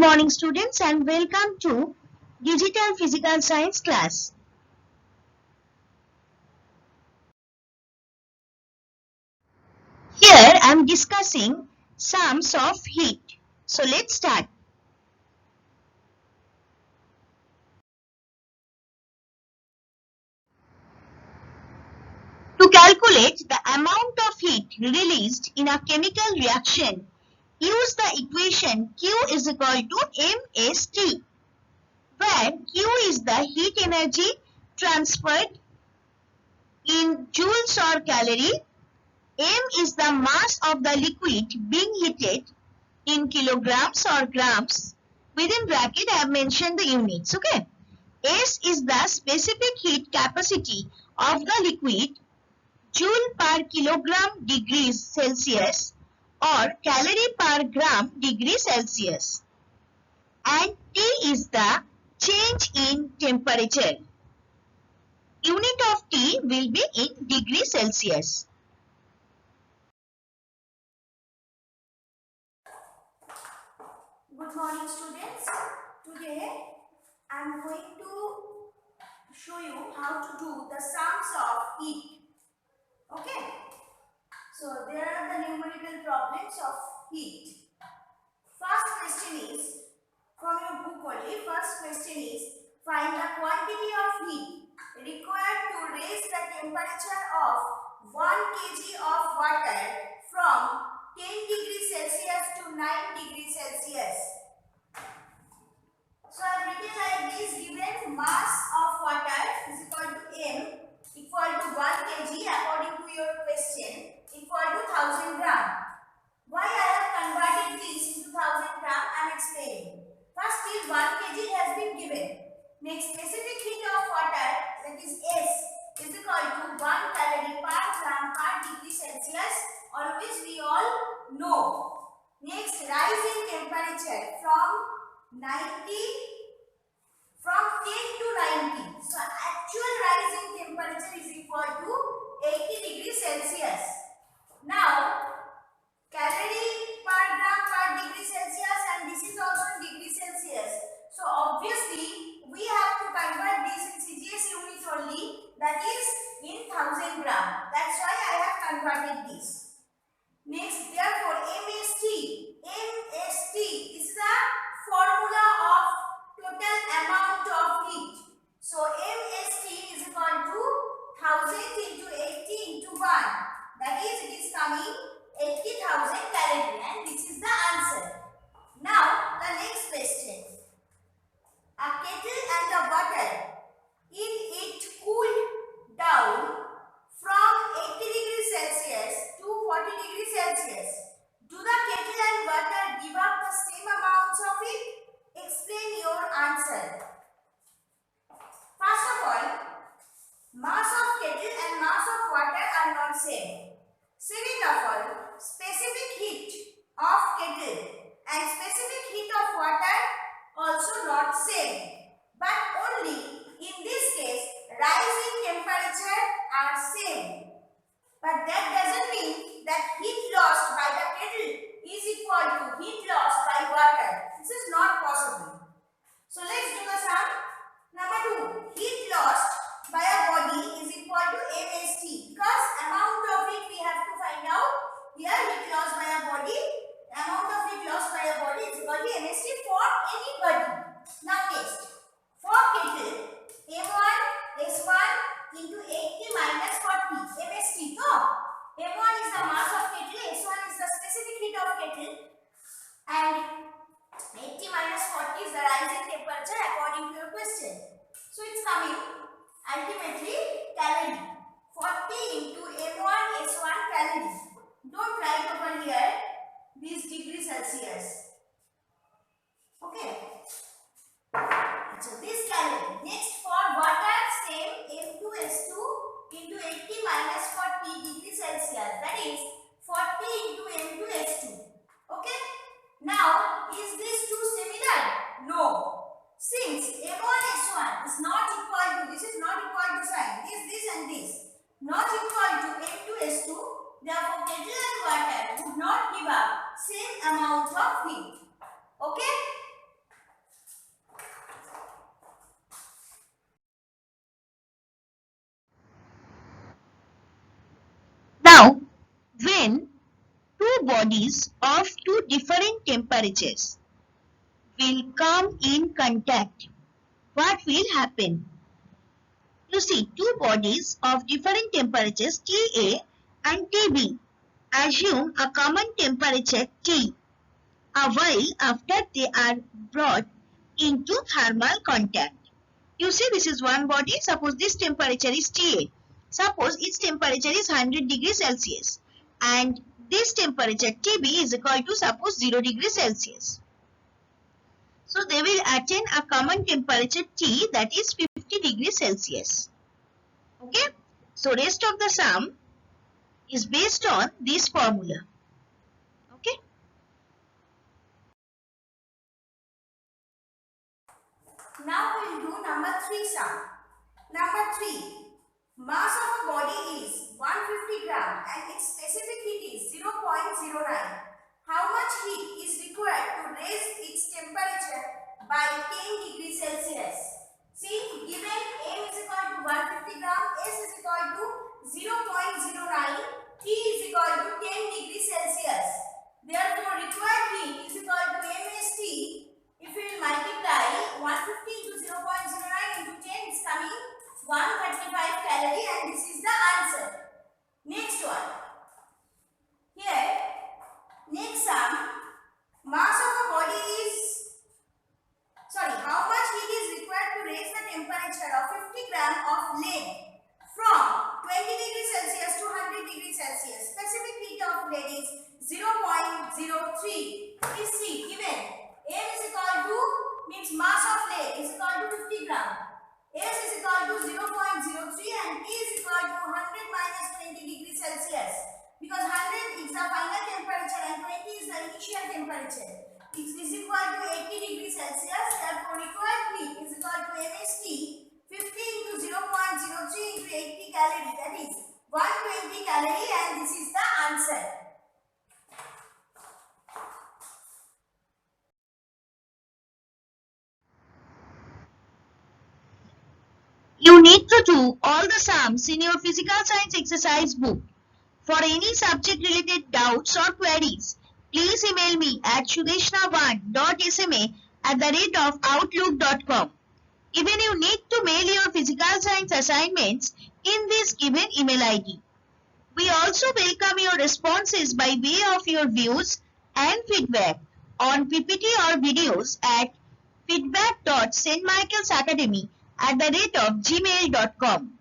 morning students and welcome to Digital Physical Science class. Here I am discussing sums of heat. So let's start. To calculate the amount of heat released in a chemical reaction, use the equation Q is equal to mST, where Q is the heat energy transferred in joules or calorie, M is the mass of the liquid being heated in kilograms or grams. Within bracket I have mentioned the units. Okay. S is the specific heat capacity of the liquid, joule per kilogram degrees Celsius or calorie per gram degree Celsius. And T is the change in temperature. Unit of T will be in degree Celsius. Good morning students. Today I am going to show you how to do the sums of heat. Okay. So there are the numerical problems of heat. First question is from your book only. First question is find the quantity of heat required to raise the temperature of 1 kg of water from 10 degrees Celsius to 9 degrees Celsius. So I have written like this: given mass of water is equal to M equal to 1 kg according to your question equal to 1000 gram. Why I have converted this into 1000 gram I am explaining. First is 1 kg has been given. Next, specific heat of water, that is S, is equal to 1 calorie per gram per degree Celsius. Always we all know. Next, rise in temperature from 10 to 90. So actual rise in temperature is equal to 80 degrees Celsius. Now calorie per gram per degree Celsius, and this is also in degree Celsius. So obviously we have to convert this in CGS unit only, that is in 1000 gram. That's why I have converted this. Next, therefore MST, this is the formula of total amount of heat. So MST is equal to 1000 into 80 into 1. That is, it is coming 80,000 calorie, and this is the answer. Now the next question. A kettle and the water in it cooled down from 80 degrees Celsius to 40 degrees Celsius. Do the kettle and water give up the same amounts of heat? Explain your answer. First of all, mass of kettle and mass of water are not same. Second of all, specific heat of kettle and specific heat of water also not same. But only in this case, rise in temperature are same. But that doesn't mean that heat lost by the kettle is equal to heat lost by water. This is not possible. So let's do the sum. Number 2, heat lost by a body is equal to MST, because amount of heat we have to find out. Here heat lost by a body, amount of heat lost by a body is equal to MST for any body. Now next, for kettle, M1 S1 into 80 minus 40 MST. So M1 is the mass of kettle, S1 is the specific heat of kettle, and 80 minus 40 is the rise in temperature according to your question. So it's coming ultimately calorie. 40 into M1 S1 calorie. Don't write over here these degrees Celsius. Okay. So this calorie. Next, for water, same M2S2 into 80 minus 40 degrees Celsius. That is 40 into M2S2. Okay. Now, is this two similar? No. Since M1S1 is not equal to, this is not equal to sign, this and this, not equal to M2S2, therefore kettle and water would not give up same amount of heat. Okay? bodies of two different temperatures will come in contact, what will happen? You see, two bodies of different temperatures TA and TB assume a common temperature T a while after they are brought into thermal contact. You see, this is one body. Suppose this temperature is TA. Suppose its temperature is 100 degrees Celsius and this temperature TB is equal to suppose 0 degrees Celsius. So they will attain a common temperature T, that is 50 degrees Celsius. Okay. So rest of the sum is based on this formula. Okay. Now we will do number 3 sum. Number 3. Mass of a body is 150 gram and its specific heat is 0.09. How much heat is required to raise its temperature by 10 degrees Celsius? See, given M is equal to 150 gram, S is equal to 0.09, T is equal to 10 degrees Celsius. Therefore, required heat is equal to MST. If we will multiply 150 into 0.09 into 10, is coming 135 calorie, and this is the answer. Next one. Here, next sum, mass of a body is, how much heat is required to raise the temperature of 50 gram of lead from 20 degrees Celsius to 100 degrees Celsius. Specific heat of lead is 0.03. Please see, given M is equal to, means mass of lead is equal to 50 gram. S is equal to 0.03 and T is equal to 100 minus 20 degrees Celsius. Because 100 is the final temperature and 20 is the initial temperature. It is equal to 80 degrees Celsius. Therefore, required heat is equal to MST 50 into 0.03 into 80 calorie. That is 120 calorie, and this is the answer. You need to do all the sums in your physical science exercise book. For any subject related doubts or queries, please email me at sudeshna1.sma@outlook.com. Even you need to mail your physical science assignments in this given email ID. We also welcome your responses by way of your views and feedback on PPT or videos at feedback.stmichaelsacademy@gmail.com.